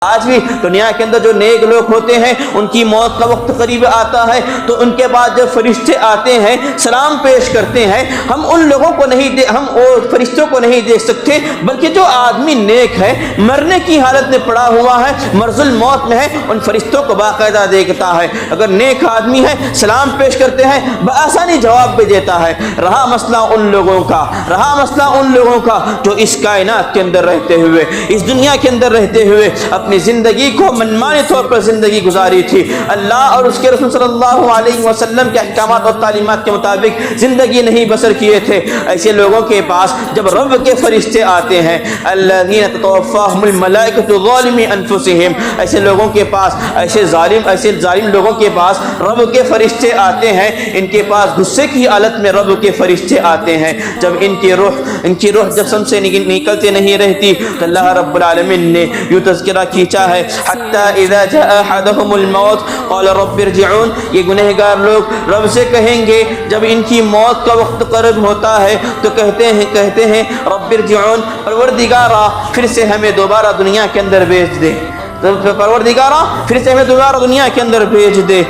آج بھی دنیا کے اندر جو نیک لوگ ہوتے ہیں ان کی موت کا وقت قریب آتا ہے تو ان کے بعد جب فرشتے آتے ہیں سلام پیش کرتے ہیں، ہم ان لوگوں کو نہیں ہم فرشتوں کو نہیں دیکھ سکتے، بلکہ جو آدمی نیک ہے مرنے کی حالت میں پڑا ہوا ہے، مرض الموت میں ہے، ان فرشتوں کو باقاعدہ دیکھتا ہے۔ اگر نیک آدمی ہے سلام پیش کرتے ہیں بآسانی جواب بھی دیتا ہے۔ رہا مسئلہ ان لوگوں کا جو اس کائنات کے اندر رہتے ہوئے، اس دنیا کے اندر رہتے ہوئے اپنی زندگی کو منمانی طور پر زندگی گزاری تھی، اللہ اور اس کے رسول صلی اللہ علیہ وسلم کے احکامات اور تعلیمات کے مطابق زندگی نہیں بسر کیے تھے، ایسے لوگوں کے پاس جب رب کے فرشتے آتے ہیں، الذین تتوفاہم الملائکۃ ظالمی انفسہم، ایسے لوگوں کے پاس ایسے ظالم لوگوں کے پاس رب کے فرشتے آتے ہیں، ان کے پاس غصے کی حالت میں رب کے فرشتے آتے ہیں، جب ان کی روح جسم سے نکلتے نہیں رہتی تو اللہ رب العالمین نے یوں تذکرہ کھینچا ہے، حتی اذا جاء احدهم الموت قال رب ارجعون، یہ گنہگار لوگ رب سے کہیں گے جب ان کی موت کا وقت قریب ہوتا ہے تو کہتے ہیں رب ارجعون، پروردگارا پھر سے ہمیں دوبارہ دنیا کے اندر بھیج دے، پروردگارا پھر سے ہمیں دوبارہ دنیا کے اندر بھیج دے۔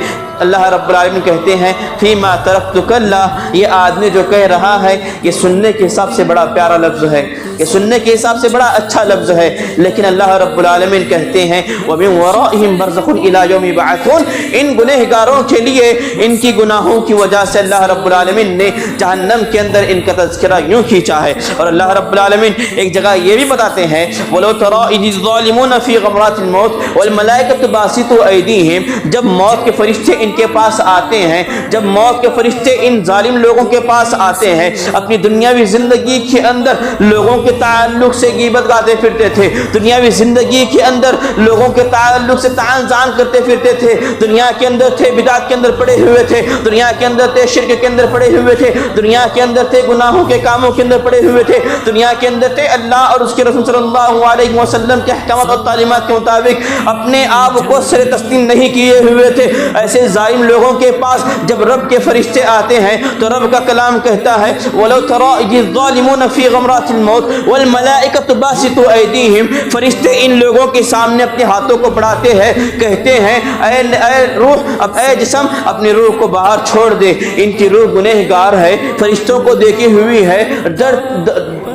اللہ رب العالمین کہتے ہیں فیما ترکتک اللہ، یہ آدمی جو کہہ رہا ہے یہ سننے کے حساب سے بڑا پیارا لفظ ہے، یہ سننے کے حساب سے بڑا اچھا لفظ ہے، لیکن اللہ رب العالمین کہتے ہیں وَمِن وَرَائِهِمْ بَرْزَخٌ إِلَىٰ يَوْمِ يُبْعَثُونَ، ان گنہگاروں کے لیے ان کی گناہوں کی وجہ سے اللہ رب العالمین نے جہنم کے اندر ان کا تذکرہ یوں کھینچا ہے۔ اور اللہ رب العالمین ایک جگہ یہ بھی بتاتے ہیں وَلَوْ تَرَىٰ إِذِ الظَّالِمُونَ فِي غَمْرَاتِ الْمَوْتِ وَالْمَلَائِكَةُ بَاسِطُو أَيْدِيهِمْ، جب موت کے فرشتے ان کے پاس آتے ہیں، جب موت کے فرشتے ان ظالم لوگوں کے پاس آتے ہیں، اپنی دنیاوی زندگی کے اندر لوگوں کے تعلق سے غیبت گاتے پھرتے تھے، دنیاوی زندگی کے اندر لوگوں کے تعلق سے طعن زان کرتے پھرتے تھے، دنیا کے اندر تھے بدعت کے اندر پڑے ہوئے تھے، دنیا کے اندر تھے شرک کے اندر پڑے ہوئے تھے، دنیا کے اندر تھے گناہوں کے کاموں کے اندر پڑے ہوئے تھے، دنیا کے اندر تھے اللہ اور اس کے رسول صلی اللہ علیہ وسلم کے احکامات اور تعلیمات کے مطابق اپنے آپ کو سر تسلیم نہیں کیے ہوئے تھے، ایسے ظالم لوگوں کے پاس جب رب کے فرشتے آتے ہیں تو رب کا کلام کہتا ہے وَلَوْ تَرَىٰ إِذِ الظَّالِمُونَ فِي غَمْرَاتِ الْمَوْتِ وَالْمَلَائِكَةُ بَاسِطُو أَيْدِيهِمْ، فرشتے ان لوگوں کے سامنے اپنے ہاتھوں کو بڑھاتے ہیں، کہتے ہیں اے روح، اب اے جسم اپنی روح کو باہر چھوڑ دے، ان کی روح گنہگار ہے، فرشتوں کو دیکھی ہوئی ہے،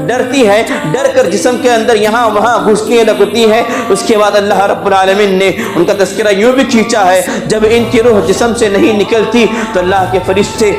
ڈرتی ہے، ڈر کر جسم کے اندر یہاں وہاں گھسنے لگتی ہے۔ اس کے بعد اللہ رب العالمین نے ان کا تذکرہ یوں بھی کھینچا ہے جب ان کی روح جسم سے نہیں نکلتی تو اللہ کے فرشتے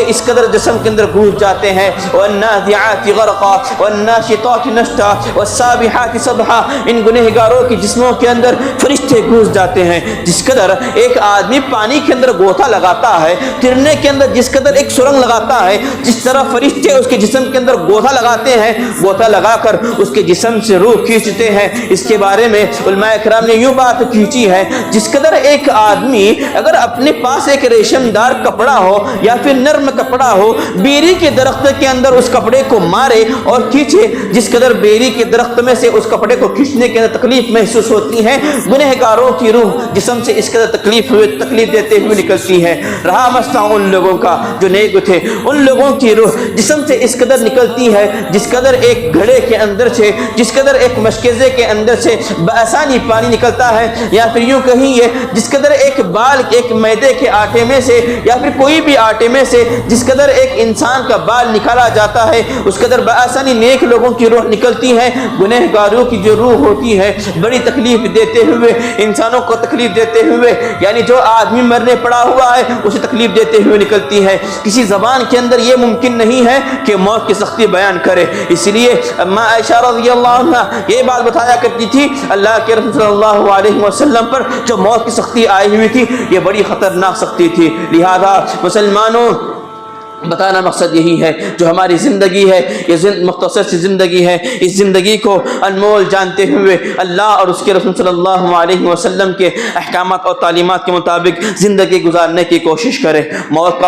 اس قدر جسم کے اندر گھس جاتے ہیں، وَالنَّازِعَاتِ غَرْقًا وَالنَّاشِطَاتِ نَشْطًا وَالسَّابِحَاتِ سَبْحًا، ان گنہگاروں کی جسموں کے اندر فرشتے گھس جاتے ہیں، جس قدر ایک آدمی پانی کے اندر گوتا لگاتا ہے، ترنے کے اندر جس قدر ایک سرنگ لگاتا ہے، جس طرح فرشتے اس کے جسم کے اندر گوتا لگاتے ہیں، گوتا لگا کر اس کے جسم سے روح کھینچتے ہیں۔ اس کے بارے میں علماء کرام نے یوں بات کھینچی ہے جس قدر ایک آدمی اگر اپنے پاس ایک ریشم دار کپڑا ہو یا پھر نرم کپڑا ہو، بیری کے درخت کے اندر اس کپڑے کو مارے اور کھینچے، جس قدر بیری کے درخت میں سے اس کپڑے کو کھینچنے کے اندر تکلیف محسوس ہوتی ہے، گنہگاروں کی روح جسم سے اس قدر تکلیف دیتے ہوئے نکلتی ہے۔ رہا مسئلہ ان لوگوں کا جو نیک تھے، ان لوگوں کی روح جسم سے اس قدر نکلتی ہے جس قدر ایک گھڑے کے اندر سے، جس قدر ایک مشکیزے کے اندر سے بآسانی پانی نکلتا ہے، یا پھر یوں کہیں جس قدر ایک میدے کے آٹے میں سے یا پھر کوئی بھی آٹے میں سے جس قدر ایک انسان کا بال نکالا جاتا ہے اس قدر بآسانی نیک لوگوں کی روح نکلتی ہے۔ گنہگاروں کی جو روح ہوتی ہے بڑی تکلیف دیتے ہوئے، انسانوں کو تکلیف دیتے ہوئے، یعنی جو آدمی مرنے پڑا ہوا ہے اسے تکلیف دیتے ہوئے نکلتی ہے۔ کسی زبان کے اندر یہ ممکن نہیں ہے کہ موت کی سختی بیان کرے، اس لیے اما عائشہ رضی اللہ عنہ یہ بات بتایا کرتی تھی اللہ کے رسول صلی اللہ علیہ وسلم پر جو موت کی سختی آئی ہوئی تھی یہ بڑی خطرناک سختی تھی۔ لہذا مسلمانوں بتانا مقصد یہی ہے جو ہماری زندگی ہے یہ مختصر سی زندگی ہے، اس زندگی کو انمول جانتے ہوئے اللہ اور اس کے رسول صلی اللہ علیہ وسلم کے احکامات اور تعلیمات کے مطابق زندگی گزارنے کی کوشش کرے۔ موت کا